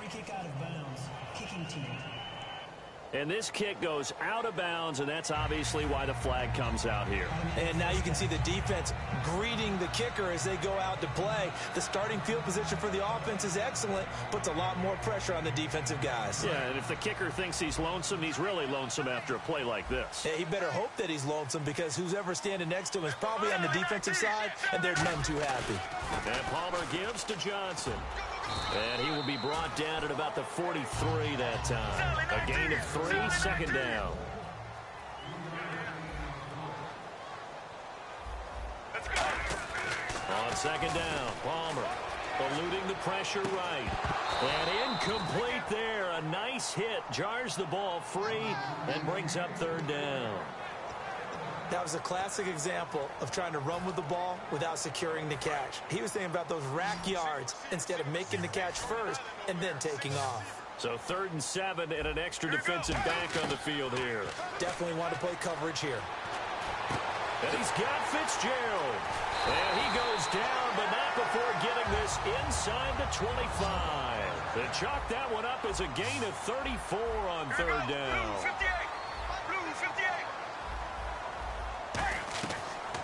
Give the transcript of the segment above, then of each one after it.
Free kick out of bounds. Kicking team. And this kick goes out of bounds, and that's obviously why the flag comes out here. And now you can see the defense greeting the kicker as they go out to play. The starting field position for the offense is excellent, puts a lot more pressure on the defensive guys. Yeah, and if the kicker thinks he's lonesome, he's really lonesome after a play like this. Yeah, he better hope that he's lonesome, because who's ever standing next to him is probably on the defensive side, and they're none too happy. And Palmer gives to Johnson. And he will be brought down at about the 43 that time. A gain of 3, second down. On second down, Palmer eluding the pressure right. And incomplete there. A nice hit. Jars the ball free and brings up third down. That was a classic example of trying to run with the ball without securing the catch. He was thinking about those rack yards instead of making the catch first and then taking off. So 3rd and 7 and an extra defensive back on the field here. Definitely want to play coverage here. And he's got Fitzgerald. And he goes down, but not before getting this inside the 25. They chalk that one up as a gain of 34 on third down.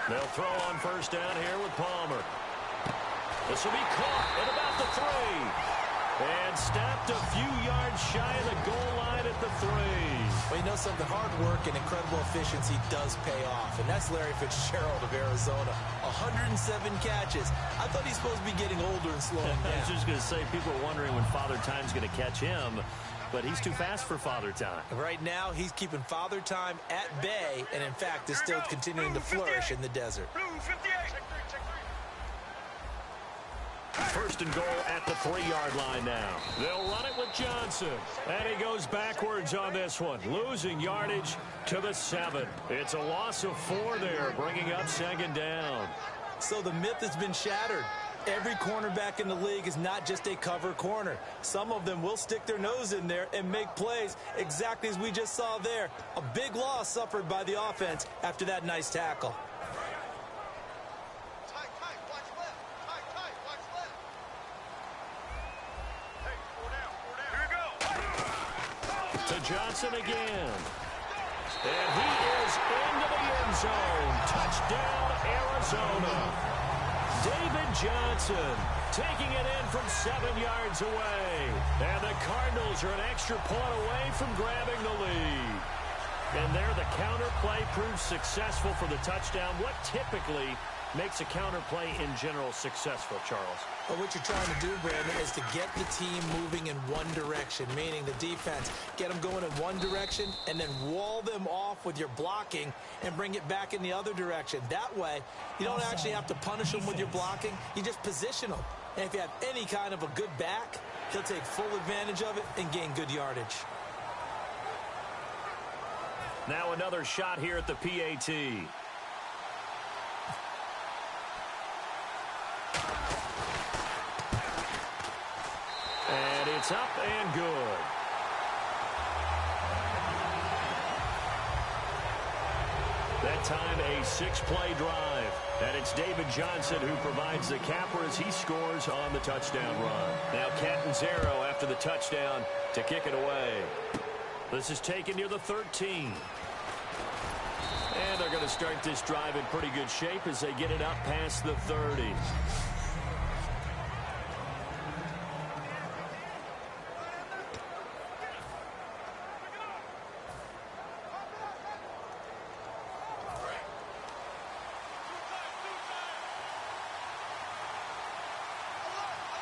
They'll throw on first down here with Palmer. This will be caught at about the 3. And stopped a few yards shy of the goal line at the 3. Well, you know something, hard work and incredible efficiency does pay off. And that's Larry Fitzgerald of Arizona. 107 catches. I thought he's supposed to be getting older and slowing down. I was just going to say, people are wondering when Father Time's going to catch him. But he's too fast for Father Time. Right now, he's keeping Father Time at bay, and in fact, is still continuing to flourish in the desert. First and goal at the 3-yard line now. They'll run it with Johnson. And he goes backwards on this one, losing yardage to the 7. It's a loss of 4 there, bringing up second down. So the myth has been shattered. Every cornerback in the league is not just a cover corner. Some of them will stick their nose in there and make plays exactly as we just saw there. A big loss suffered by the offense after that nice tackle. To Johnson again. And he is into the end zone. Touchdown, Arizona. David Johnson taking it in from 7 yards away. And the Cardinals are an extra point away from grabbing the lead. And there the counter play proves successful for the touchdown. What typically makes a counter play in general successful, Charles? Well, what you're trying to do, Brandon, is to get the team moving in one direction, meaning the defense. Get them going in one direction and then wall them off with your blocking and bring it back in the other direction. That way, you don't actually have to punish them with your blocking. You just position them. And if you have any kind of a good back, he'll take full advantage of it and gain good yardage. Now another shot here at the PAT. And it's up and good. That time a 6-play drive. And it's David Johnson who provides the capper as he scores on the touchdown run. Now Catanzaro after the touchdown to kick it away. This is taken near the 13. And they're going to start this drive in pretty good shape as they get it up past the 30.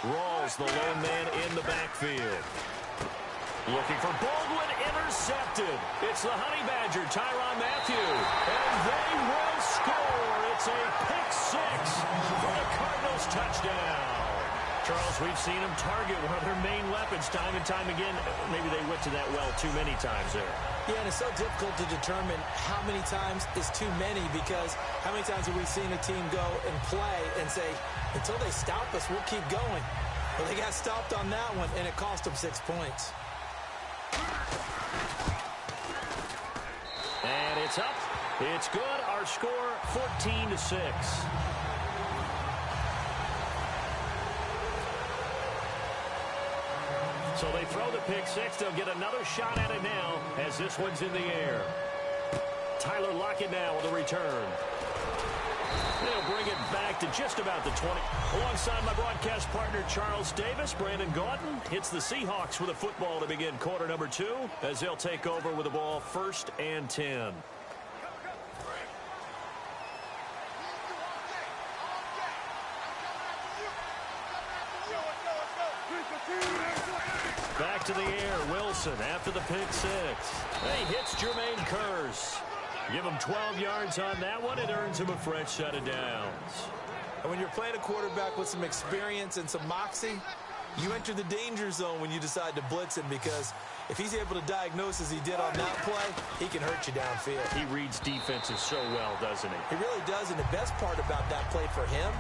Rawls, the lone man in the backfield. Looking for Baldwin, intercepted. It's the Honey Badger, Tyrann Mathieu. And they will score. It's a pick 6 for the Cardinals touchdown. Charles, we've seen them target one of their main weapons time and time again. Maybe they went to that well too many times there. Yeah, and it's so difficult to determine how many times is too many, because how many times have we seen a team go and play and say, until they stop us, we'll keep going. Well, they got stopped on that one, and it cost them 6 points. And it's up. It's good. Our score, 14-6. So So they throw the pick six. They'll get another shot at it now as this one's in the air. Tyler Lockett now with a return. They'll bring it back to just about the 20. Alongside my broadcast partner, Charles Davis, Brandon Gaudin hits the Seahawks with a football to begin quarter number 2 as they'll take over with the ball 1st and 10. Back to the air, Wilson after the pick six. He hits Jermaine Kearse. Give him 12 yards on that one. It earns him a fresh set of downs. And when you're playing a quarterback with some experience and some moxie, you enter the danger zone when you decide to blitz him, because if he's able to diagnose as he did on that play, he can hurt you downfield. He reads defenses so well, doesn't he? He really does, and the best part about that play for him,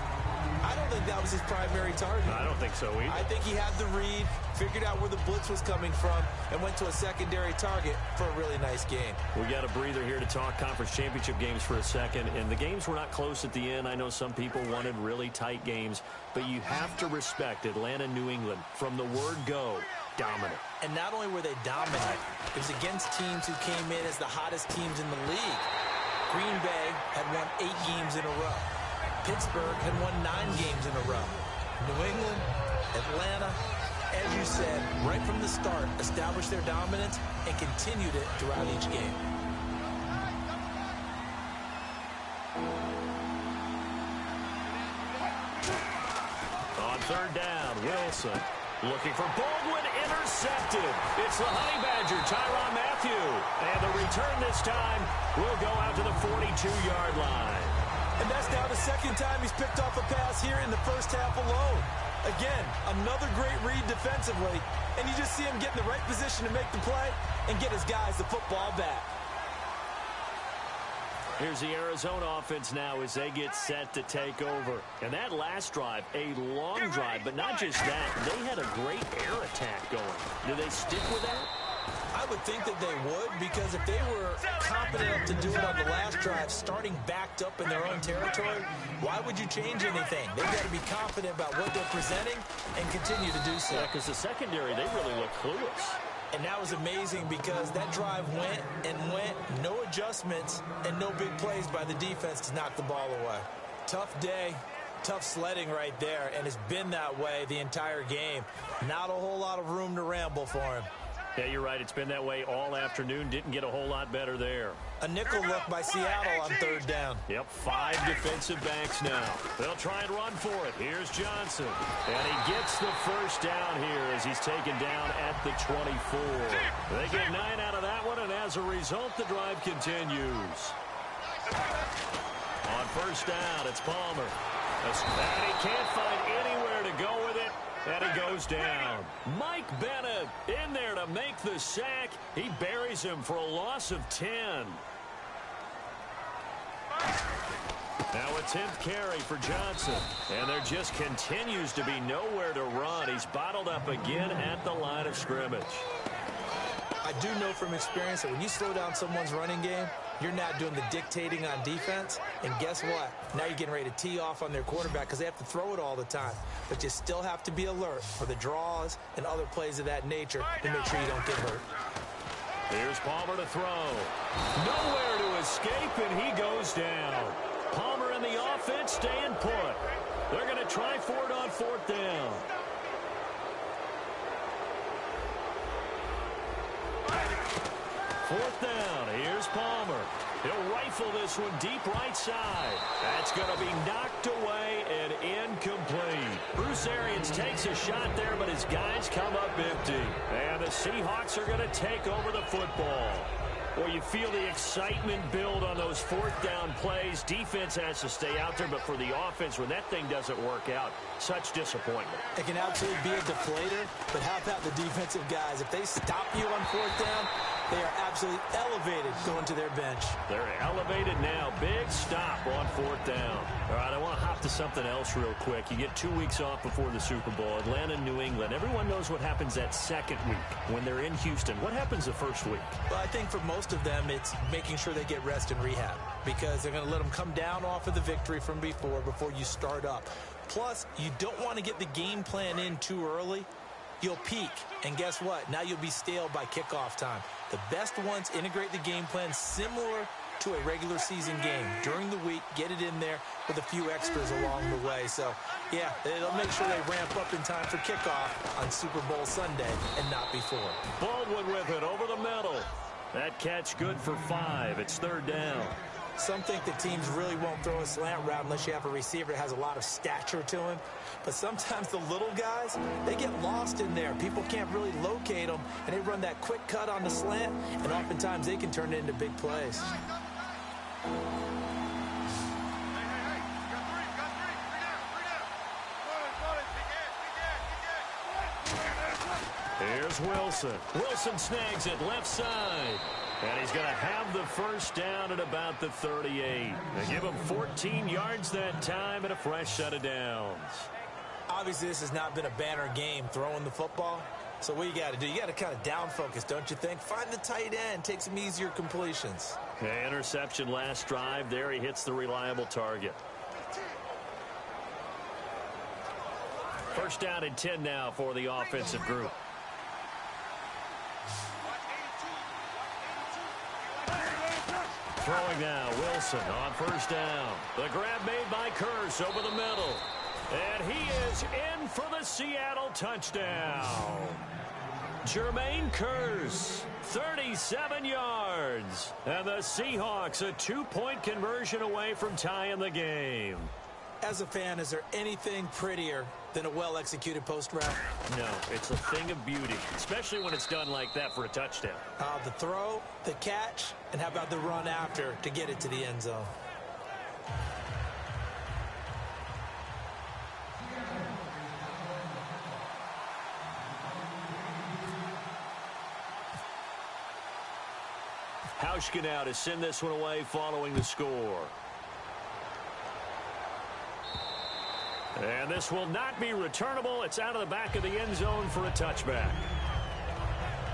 I don't think that was his primary target. I don't think so either. I think he had the read, figured out where the blitz was coming from, and went to a secondary target for a really nice game. We got a breather here to talk conference championship games for a second, and the games were not close at the end. I know some people wanted really tight games, but you have to respect Atlanta, New England. From the word go, dominant. And not only were they dominant, it was against teams who came in as the hottest teams in the league. Green Bay had won 8 games in a row. Pittsburgh had won 9 games in a row. New England, Atlanta, as you said, right from the start, established their dominance and continued it throughout each game. On 3rd down, Wilson looking for Baldwin, intercepted. It's the Honey Badger, Tyrann Mathieu. And the return this time will go out to the 42-yard line. And that's now the second time he's picked off a pass here in the first half alone. Again, another great read defensively, and you just see him get in the right position to make the play and get his guys the football back. Here's the Arizona offense now as they get set to take over. And that last drive, a long drive, but not just that, they had a great air attack going. Do they stick with that? I would think that they would, because if they were competent enough to do it on the last drive, starting backed up in their own territory, why would you change anything? They've got to be confident about what they're presenting and continue to do so. Yeah, because the secondary, they really look clueless. And that was amazing because that drive went and went, no adjustments, and no big plays by the defense to knock the ball away. Tough day, tough sledding right there, and it's been that way the entire game. Not a whole lot of room to ramble for him. Yeah, you're right. It's been that way all afternoon. Didn't get a whole lot better there. A nickel look by Seattle on 3rd down. Yep, 5 defensive backs now. They'll try and run for it. Here's Johnson. And he gets the first down here as he's taken down at the 24. They get 9 out of that one, and as a result, the drive continues. On 1st down, it's Palmer. And he can't find anywhere to go with it. And he goes down. Mike Bennett in there to make the sack. He buries him for a loss of 10. Now a 10th carry for Johnson. And there just continues to be nowhere to run. He's bottled up again at the line of scrimmage. I do know from experience that when you slow down someone's running game, you're not doing the dictating on defense. And guess what? Now you're getting ready to tee off on their quarterback because they have to throw it all the time. But you still have to be alert for the draws and other plays of that nature to make sure you don't get hurt. Here's Palmer to throw. Nowhere to escape, and he goes down. Palmer and the offense staying put. They're going to try for it on 4th down. Fourth down, here's Palmer. He'll rifle this one deep right side. That's going to be knocked away and incomplete. Bruce Arians takes a shot there, but his guys come up empty. And the Seahawks are going to take over the football. Well, you feel the excitement build on those 4th down plays. Defense has to stay out there, but for the offense, when that thing doesn't work out, such disappointment. It can absolutely be a deflator, but how about the defensive guys? If they stop you on 4th down, they are absolutely elevated going to their bench. They're elevated now. Big stop on 4th down. All right, I want to hop to something else real quick. You get 2 weeks off before the Super Bowl. Atlanta, New England. Everyone knows what happens that second week when they're in Houston. What happens the first week? Well, I think for most of them, it's making sure they get rest and rehab because they're going to let them come down off of the victory from before you start up. Plus, you don't want to get the game plan in too early you'll peak. And guess what? Now you'll be stale by kickoff time. The best ones integrate the game plan similar to a regular season game. During the week, get it in there with a few extras along the way. So, yeah, it'll make sure they ramp up in time for kickoff on Super Bowl Sunday and not before. Baldwin with it over the middle. That catch good for 5. It's 3rd down. Some think that teams really won't throw a slant route unless you have a receiver that has a lot of stature to him. But sometimes the little guys, they get lost in there. People can't really locate them, and they run that quick cut on the slant, and oftentimes they can turn it into big plays. Here's Wilson. Wilson snags it left side. And he's going to have the first down at about the 38. They give him 14 yards that time and a fresh set of downs. Obviously, this has not been a banner game throwing the football. So what you got to do, you got to kind of down focus, don't you think? Find the tight end, take some easier completions. Okay, interception last drive. There he hits the reliable target. First down and 10 now for the offensive group. Throwing now, Wilson on first down. The grab made by Kearse over the middle. And he is in for the Seattle touchdown. Jermaine Kearse, 37 yards. And the Seahawks a 2-point conversion away from tying the game. As a fan, is there anything prettier than a well-executed post route? No, it's a thing of beauty, especially when it's done like that for a touchdown. The throw, the catch, and how about the run after to get it to the end zone? Hauschka now to send this one away following the score. And this will not be returnable. It's out of the back of the end zone for a touchback.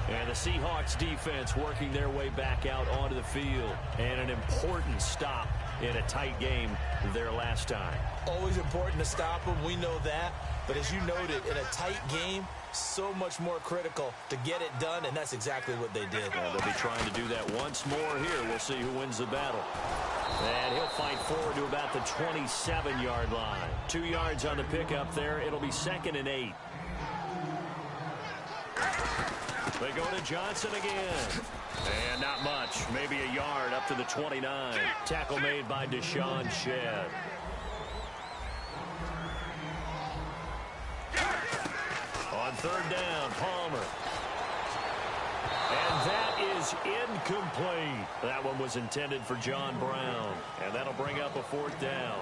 And the Seahawks defense working their way back out onto the field. And an important stop in a tight game their last time. Always important to stop them. We know that. But as you noted, in a tight game, so much more critical to get it done, and that's exactly what they did. They'll be trying to do that once more here. We'll see who wins the battle. And he'll fight forward to about the 27-yard line. 2 yards on the pickup there. It'll be 2nd and 8. They go to Johnson again. And not much. Maybe a yard up to the 29. Tackle made by Deshaun Shedd. On 3rd down, Palmer. And that is incomplete. That one was intended for John Brown. And that'll bring up a 4th down.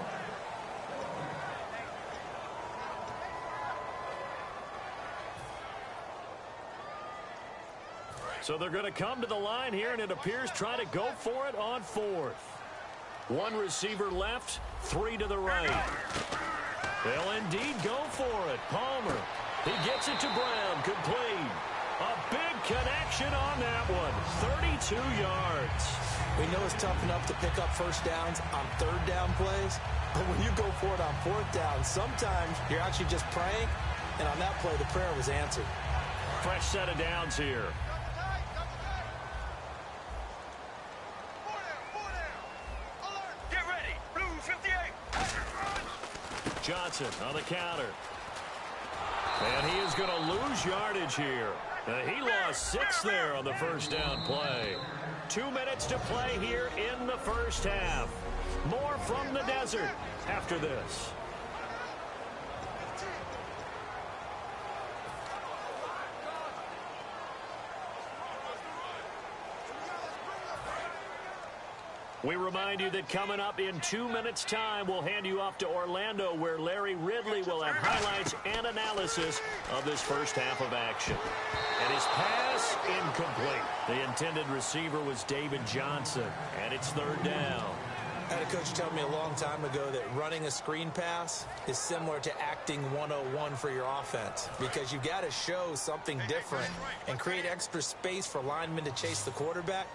So they're going to come to the line here, and it appears try to go for it on 4th. 1 receiver left, 3 to the right. They'll indeed go for it. Palmer. He gets it to Brown. Complete. A big connection on that one. 32 yards. We know it's tough enough to pick up first downs on 3rd down plays, but when you go for it on 4th down, sometimes you're actually just praying, and on that play, the prayer was answered. Fresh set of downs here. Get ready. Blue 58. Johnson on the counter. And he is going to lose yardage here. He lost 6 there on the first down play. 2 minutes to play here in the first half. More from the desert after this. We remind you that coming up in 2 minutes' time, we'll hand you off to Orlando, where Larry Ridley will have highlights and analysis of this first half of action. And his pass, incomplete. The intended receiver was David Johnson, and it's 3rd down. I had a coach tell me a long time ago that running a screen pass is similar to acting 101 for your offense, because you've got to show something different and create extra space for linemen to chase the quarterback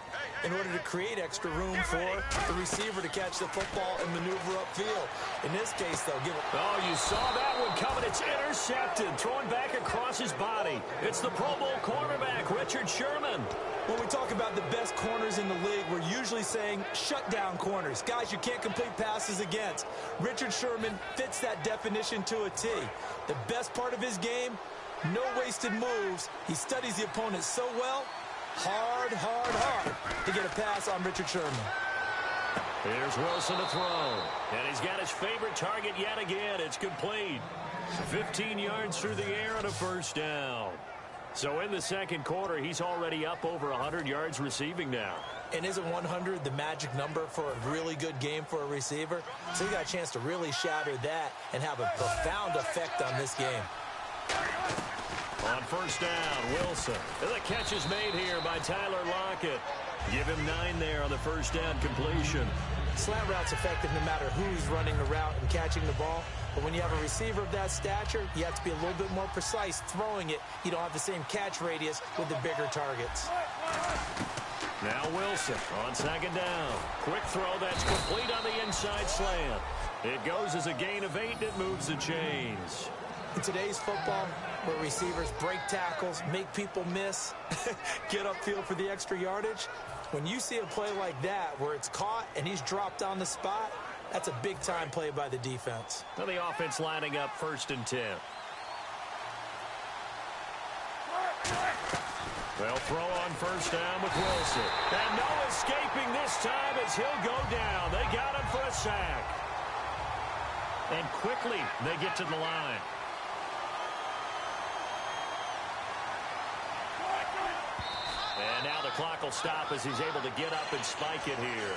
in order to create extra room for the receiver to catch the football and maneuver upfield. In this case, though, Oh, you saw that one coming. It's intercepted, thrown back across his body. It's the Pro Bowl cornerback, Richard Sherman. When we talk about the best corners in the league, we're usually saying shutdown corners, guys you can't complete passes against. Richard Sherman fits that definition to a T. The best part of his game, no wasted moves. He studies the opponent so well, hard to get a pass on Richard Sherman. Here's Wilson to throw, and he's got his favorite target yet again. It's complete. 15 yards through the air on a first down. So in the second quarter, he's already up over 100 yards receiving now. And isn't 100 the magic number for a really good game for a receiver? So he got a chance to really shatter that and have a profound effect on this game. On first down, Wilson. And the catch is made here by Tyler Lockett. Give him 9 there on the first down completion. Slant route's effective no matter who's running the route and catching the ball. But when you have a receiver of that stature, you have to be a little bit more precise throwing it. You don't have the same catch radius with the bigger targets. Now Wilson on second down. Quick throw that's complete on the inside slant. It goes as a gain of 8 and it moves the chains. In today's football, where receivers break tackles, make people miss, get upfield for the extra yardage, when you see a play like that where it's caught and he's dropped on the spot, that's a big-time play by the defense. Now the offense lining up 1st and 10. They'll throw on first down with Wilson. And no escaping this time as he'll go down. They got him for a sack. And quickly they get to the line. And now the clock will stop as he's able to get up and spike it here.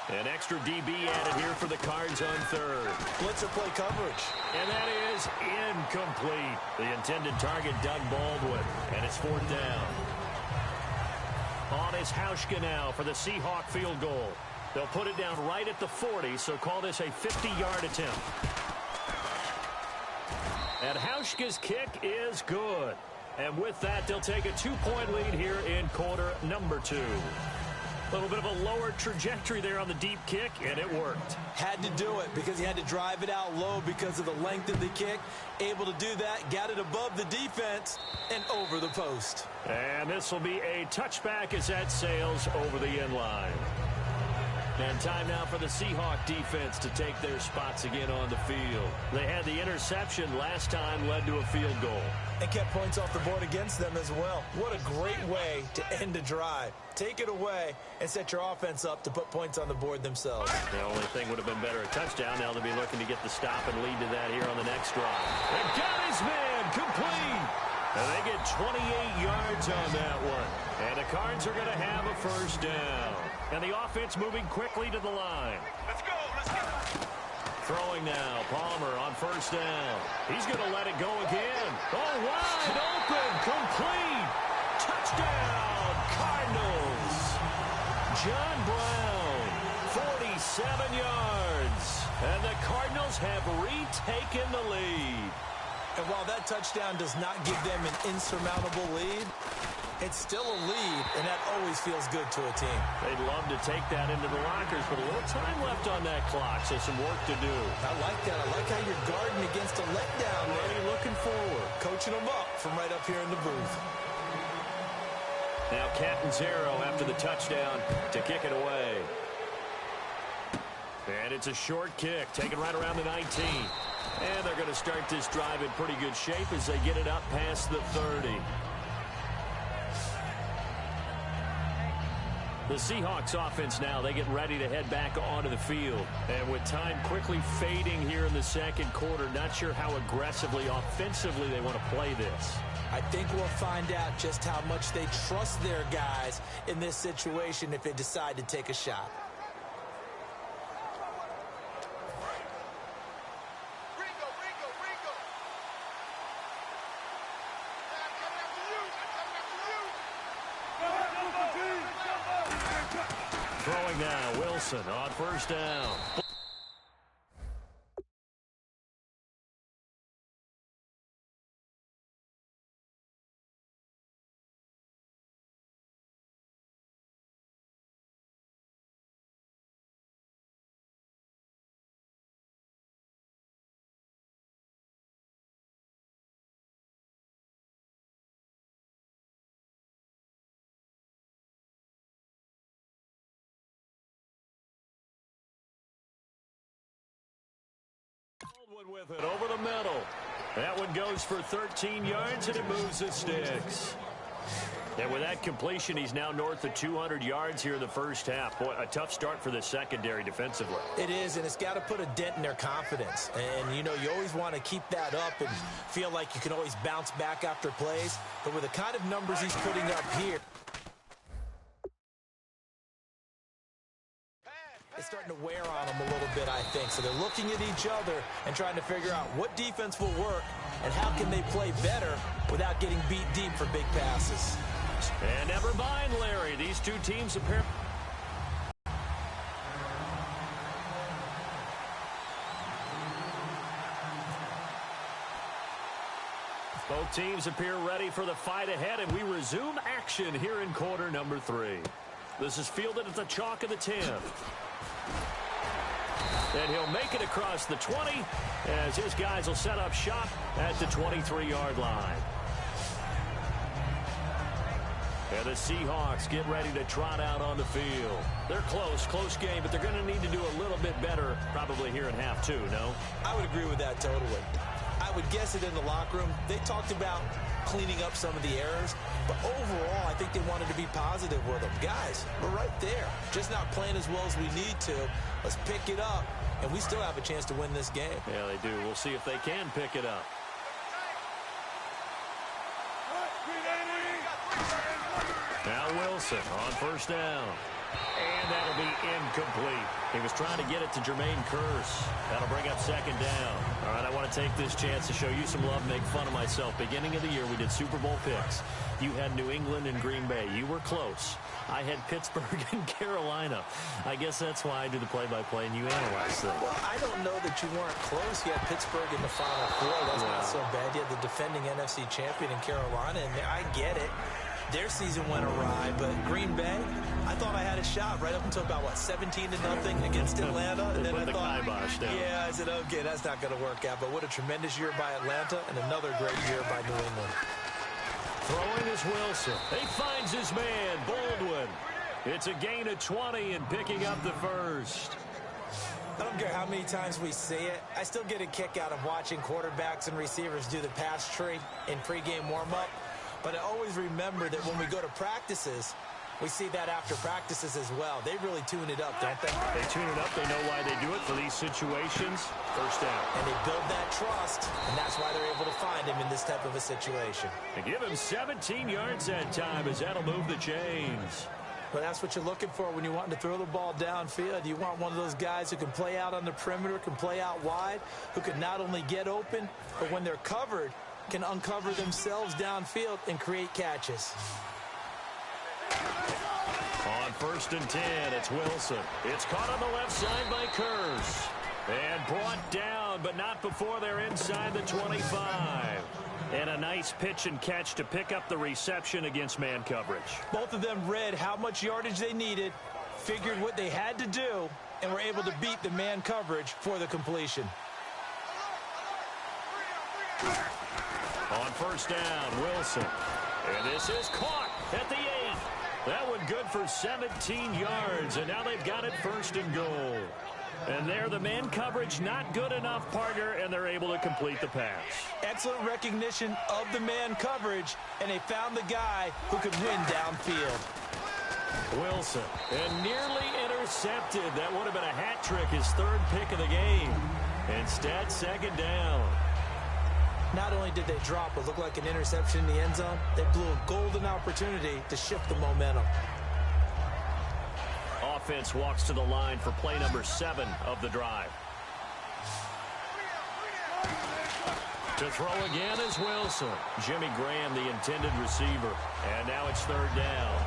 An extra DB added here for the Cards on third. Blitzer play coverage. And that is incomplete. The intended target, Doug Baldwin. And it's 4th down. On is Hauschka now for the Seahawk field goal. They'll put it down right at the 40, so call this a 50-yard attempt. And Hauschka's kick is good. And with that, they'll take a 2-point lead here in quarter number 2. A little bit of a lower trajectory there on the deep kick, and it worked. Had to do it because he had to drive it out low because of the length of the kick. Able to do that, got it above the defense and over the post. And this will be a touchback as that sails over the end line. And time now for the Seahawk defense to take their spots again on the field. They had the interception last time, led to a field goal. And kept points off the board against them as well. What a great way to end a drive. Take it away and set your offense up to put points on the board themselves. The only thing would have been better a touchdown. Now they'll be looking to get the stop and lead to that here on the next drive. And got his man complete. And they get 28 yards on that one. And the Cards are going to have a first down. And the offense moving quickly to the line. Let's go. Let's go. Throwing now. Palmer on first down. He's going to let it go again. Oh, wide open. Complete. Touchdown, Cardinals. John Brown, 47 yards. And the Cardinals have retaken the lead. And while that touchdown does not give them an insurmountable lead, it's still a lead, and that always feels good to a team. They'd love to take that into the lockers, but a little time left on that clock, so some work to do. I like that. I like how you're guarding against a letdown. Really looking forward. Coaching them up from right up here in the booth. Now Catanzaro after the touchdown to kick it away. And it's a short kick, taken right around the 19. And they're going to start this drive in pretty good shape as they get it up past the 30. The Seahawks offense now, they get ready to head back onto the field. And with time quickly fading here in the second quarter, not sure how aggressively, offensively they want to play this. I think we'll find out just how much they trust their guys in this situation if they decide to take a shot. Throwing now, Wilson on first down. Baldwin with it over the middle. That one goes for 13 yards, and it moves the sticks. And with that completion, he's now north of 200 yards here in the first half. Boy, a tough start for the secondary defensively. It is, and it's got to put a dent in their confidence. And, you know, you always want to keep that up and feel like you can always bounce back after plays. But with the kind of numbers he's putting up here, it's starting to wear on them a little bit, I think. So they're looking at each other and trying to figure out what defense will work and how can they play better without getting beat deep for big passes. And never mind, Larry. These two teams appear. Both teams appear ready for the fight ahead, and we resume action here in quarter number 3. This is fielded at the chalk of the 10. And he'll make it across the 20 as his guys will set up shop at the 23-yard line. And the Seahawks get ready to trot out on the field. They're close game, but they're going to need to do a little bit better probably here in half 2, no? I would agree with that totally. I would guess it in the locker room. They talked about cleaning up some of the errors, but overall, I think they wanted to be positive with them. Guys, we're right there. Just not playing as well as we need to. Let's pick it up, and we still have a chance to win this game. Yeah, they do. We'll see if they can pick it up. Now Wilson on first down. And that'll be incomplete. He was trying to get it to Jermaine Kearse. That'll bring up second down. All right, I want to take this chance to show you some love, make fun of myself. Beginning of the year, we did Super Bowl picks. You had New England and Green Bay. You were close. I had Pittsburgh and Carolina. I guess that's why I do the play-by-play and you analyze things. Well, I don't know that you weren't close. You had Pittsburgh in the Final Four. That's not so bad. You had the defending NFC champion in Carolina, and I get it. Their season went awry, but Green Bay, I thought I had a shot right up until about, 17-0 against Atlanta. And then I thought, yeah, I said, okay, that's not going to work out. But what a tremendous year by Atlanta and another great year by New England. Throwing is Wilson. He finds his man, Baldwin. It's a gain of 20 and picking up the first. I don't care how many times we see it. I still get a kick out of watching quarterbacks and receivers do the pass tree in pregame warm-up. But I always remember that when we go to practices, we see that after practices as well. They really tune it up, don't they? They tune it up. They know why they do it for these situations. First down. And they build that trust, and that's why they're able to find him in this type of a situation. They give him 17 yards that time as that'll move the chains. But that's what you're looking for when you want to throw the ball downfield. You want one of those guys who can play out on the perimeter, can play out wide, who can not only get open, but when they're covered, can uncover themselves downfield and create catches. On first and 10, it's Wilson. It's caught on the left side by Kearse. And brought down, but not before they're inside the 25. And a nice pitch and catch to pick up the reception against man coverage. Both of them read how much yardage they needed, figured what they had to do, and were able to beat the man coverage for the completion. On first down, Wilson. And this is caught at the 8. That one good for 17 yards, and now they've got it first and goal. And there, the man coverage not good enough, partner, and they're able to complete the pass. Excellent recognition of the man coverage, and they found the guy who could win downfield. Wilson, and nearly intercepted. That would have been a hat trick, his third pick of the game. Instead, second down. Not only did they drop what looked like an interception in the end zone, they blew a golden opportunity to shift the momentum. Offense walks to the line for play number 7 of the drive. To throw again is Wilson. Jimmy Graham, the intended receiver. And now it's third down.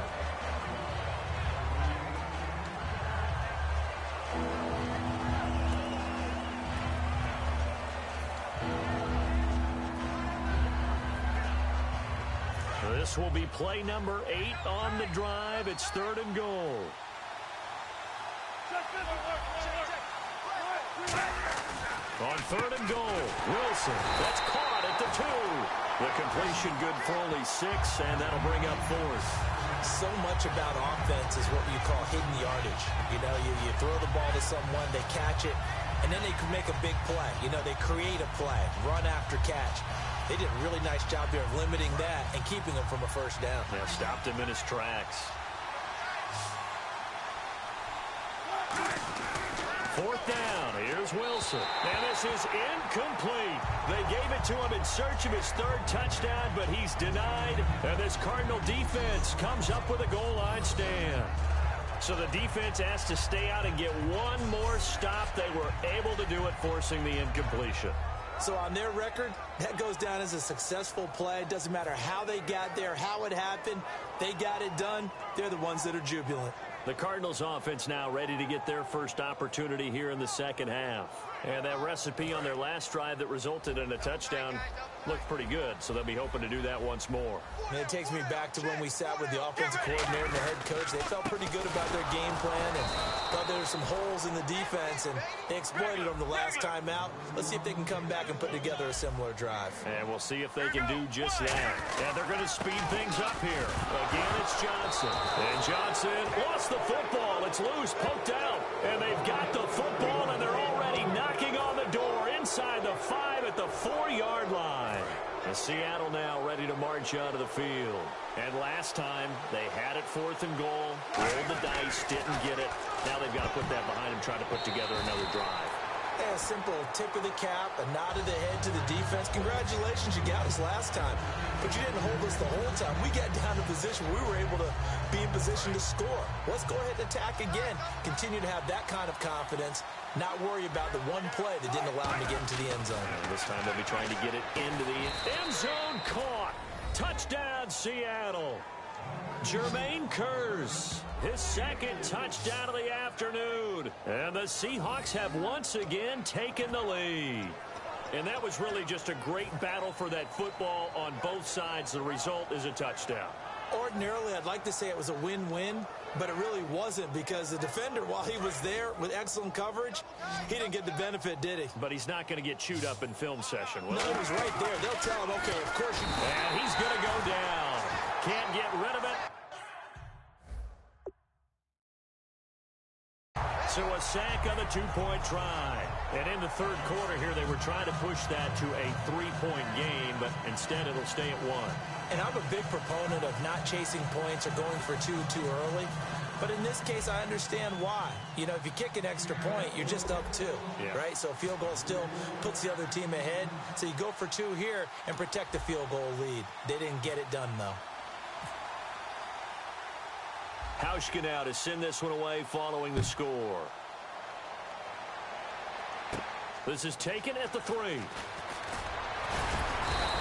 This will be play number 8 on the drive. It's third and goal. On third and goal, Wilson. That's caught at the 2. The completion good for only 6, and that'll bring up fourth. So much about offense is what you call hidden yardage. You know, you throw the ball to someone, they catch it, and then they can make a big play. You know, they create a play, run after catch. They did a really nice job here of limiting that and keeping him from a first down. Yeah, stopped him in his tracks. Fourth down. Here's Wilson. And this is incomplete. They gave it to him in search of his third touchdown, but he's denied. And this Cardinal defense comes up with a goal line stand. So the defense has to stay out and get one more stop. They were able to do it, forcing the incompletion. So on their record, that goes down as a successful play. It doesn't matter how they got there, how it happened. They got it done. They're the ones that are jubilant. The Cardinals offense now ready to get their first opportunity here in the second half. And that recipe on their last drive that resulted in a touchdown looked pretty good, so they'll be hoping to do that once more. And it takes me back to when we sat with the offensive coordinator and the head coach. They felt pretty good about their game plan and thought there were some holes in the defense, and they exploited them the last time out. Let's see if they can come back and put together a similar drive. And we'll see if they can do just that. And they're going to speed things up here. Again, it's Johnson. And Johnson lost the football. It's loose, poked out. And they've got the football, and they're already knocking on the door inside the 5 at the 4-yard line. And Seattle now ready to march out of the field. And last time, they had it 4th and goal, rolled the dice, didn't get it. Now they've got to put that behind them, try to put together another drive. A simple tip of the cap, a nod of the head to the defense. Congratulations, you got us last time. But you didn't hold us the whole time. We got down to position where we were able to be in position to score. Let's go ahead and attack again. Continue to have that kind of confidence. Not worry about the one play that didn't allow them to get into the end zone. And this time they'll be trying to get it into the end zone. Caught. Touchdown, Seattle. Jermaine Kearse, his second touchdown of the afternoon. And the Seahawks have once again taken the lead. And that was really just a great battle for that football on both sides. The result is a touchdown. Ordinarily, I'd like to say it was a win-win, but it really wasn't because the defender, while he was there with excellent coverage, he didn't get the benefit, did he? But he's not going to get chewed up in film session, will he? No, he was right there. They'll tell him, okay, of course you... And he's going to go down. Can't get rid of it. So a sack on the 2-point try. And in the third quarter here, they were trying to push that to a 3-point game, but instead it'll stay at 1. And I'm a big proponent of not chasing points or going for 2 too early. But in this case, I understand why. You know, if you kick an extra point, you're just up 2, right? So a field goal still puts the other team ahead. So you go for 2 here and protect the field goal lead. They didn't get it done, though. Hauschka now to send this one away following the score. This is taken at the 3.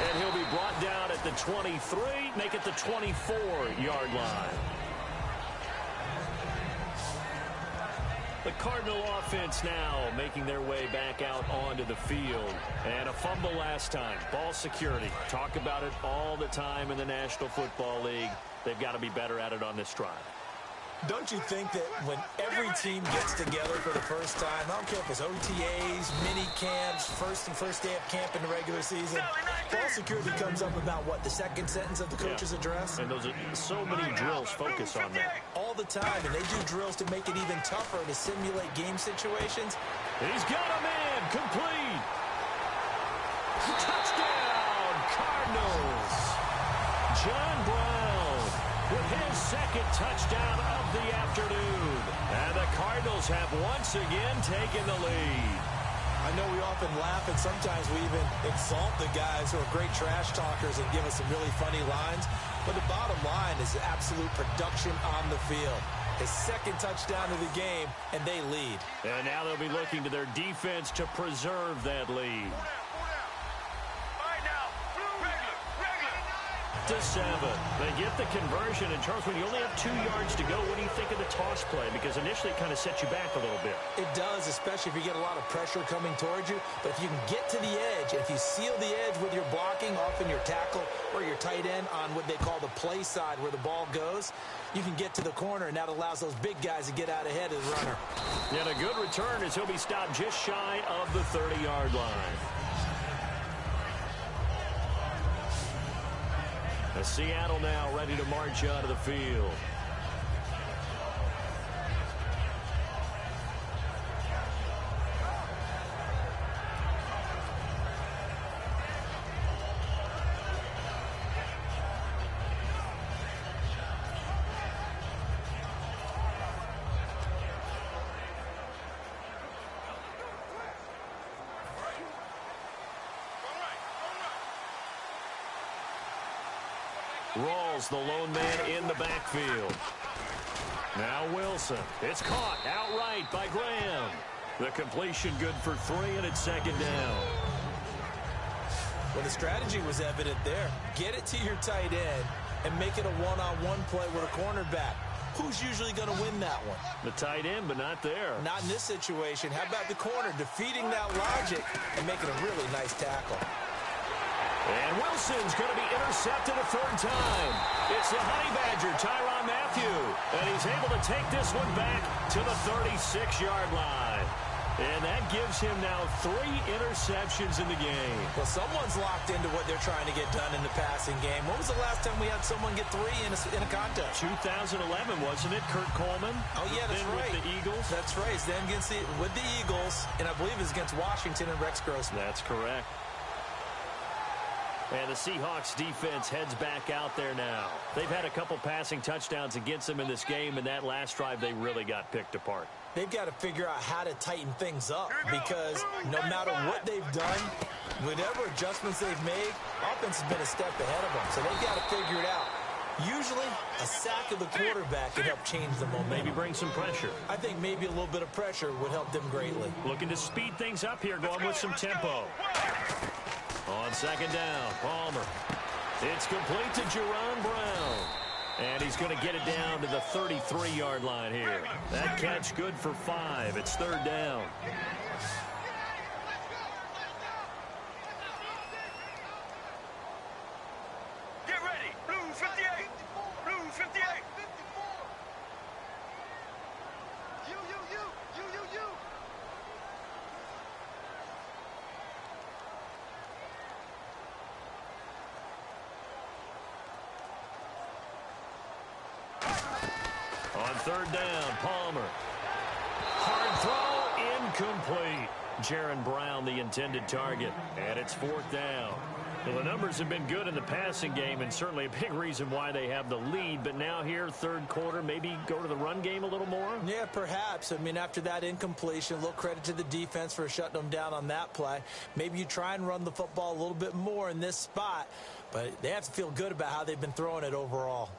And he'll be brought down at the 23, make it the 24-yard line. The Cardinal offense now making their way back out onto the field. And a fumble last time. Ball security. Talk about it all the time in the National Football League. They've got to be better at it on this drive. Don't you think that when every team gets together for the first time, I don't care if it's OTAs, mini camps, first day of camp in the regular season, ball security comes up about what, the second sentence of the coach's address? And those are so many drills focus on that. All the time, and they do drills to make it even tougher to simulate game situations. He's got a man, complete. Touchdown, Cardinals. John Brown. with his second touchdown of the afternoon. And the Cardinals have once again taken the lead. I know we often laugh, and sometimes we even exalt the guys who are great trash talkers and give us some really funny lines. But the bottom line is absolute production on the field. His second touchdown of the game, and they lead. And now they'll be looking to their defense to preserve that lead. To 7. They get the conversion. And, Charles, when you only have 2 yards to go, what do you think of the toss play? Because initially it kind of sets you back a little bit. It does, especially if you get a lot of pressure coming towards you. But if you can get to the edge, if you seal the edge with your blocking, often your tackle or your tight end on what they call the play side where the ball goes, you can get to the corner, and that allows those big guys to get out ahead of the runner. And a good return as he'll be stopped just shy of the 30-yard line. Seattle now ready to march out of the field. Rawls, the lone man in the backfield. Now Wilson. It's caught outright by Graham. The completion good for 3, and it's second down. Well, the strategy was evident there. Get it to your tight end and make it a one-on-one play with a cornerback. Who's usually going to win that one? The tight end, but not there. Not in this situation. How about the corner defeating that logic and making a really nice tackle? And Wilson's going to be intercepted a 3rd time. It's the Honey Badger, Tyrann Mathieu. And he's able to take this one back to the 36-yard line. And that gives him now 3 interceptions in the game. Well, someone's locked into what they're trying to get done in the passing game. When was the last time we had someone get 3 in a contest? 2011, wasn't it? Kurt Coleman. Oh, yeah, that's right. With the Eagles. That's right. Then with the Eagles, and I believe it was against Washington and Rex Grossman. That's correct. And the Seahawks defense heads back out there now. They've had a couple passing touchdowns against them in this game, and that last drive they really got picked apart. They've got to figure out how to tighten things up because no matter what they've done, whatever adjustments they've made, offense has been a step ahead of them. So they've got to figure it out. Usually, a sack of the quarterback can help change the momentum. Maybe bring some pressure. I think maybe a little bit of pressure would help them greatly. Looking to speed things up here, going with some tempo. On second down, Palmer. It's complete to Jerron Brown. And he's going to get it down to the 33-yard line here. That catch good for 5. It's 3rd down. Get ready. Blue 58. Blue 58. You. On 3rd down, Palmer. Hard throw, incomplete. Jerron Brown, the intended target. And it's 4th down. Well, the numbers have been good in the passing game, and certainly a big reason why they have the lead. But now here, 3rd quarter, maybe go to the run game a little more? Yeah, perhaps. I mean, after that incompletion, a little credit to the defense for shutting them down on that play. Maybe you try and run the football a little bit more in this spot. But they have to feel good about how they've been throwing it overall.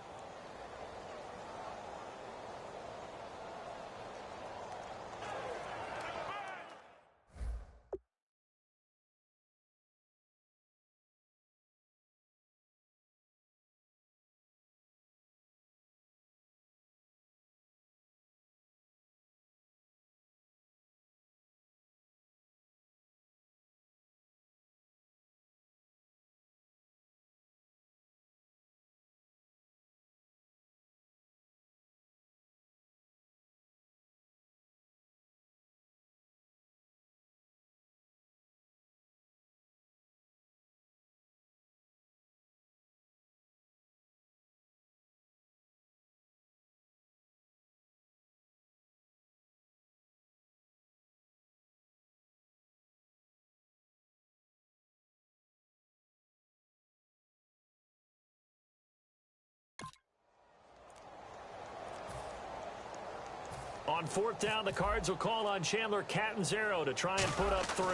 On fourth down, the Cards will call on Chandler Catanzaro to try and put up 3.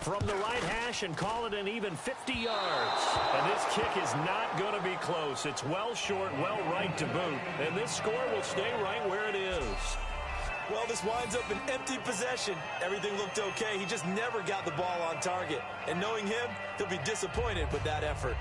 From the right hash and call it an even 50 yards. And this kick is not going to be close. It's well short, well right to boot. And this score will stay right where it is. Well, this winds up an empty possession. Everything looked okay. He just never got the ball on target. And knowing him, he'll be disappointed with that effort.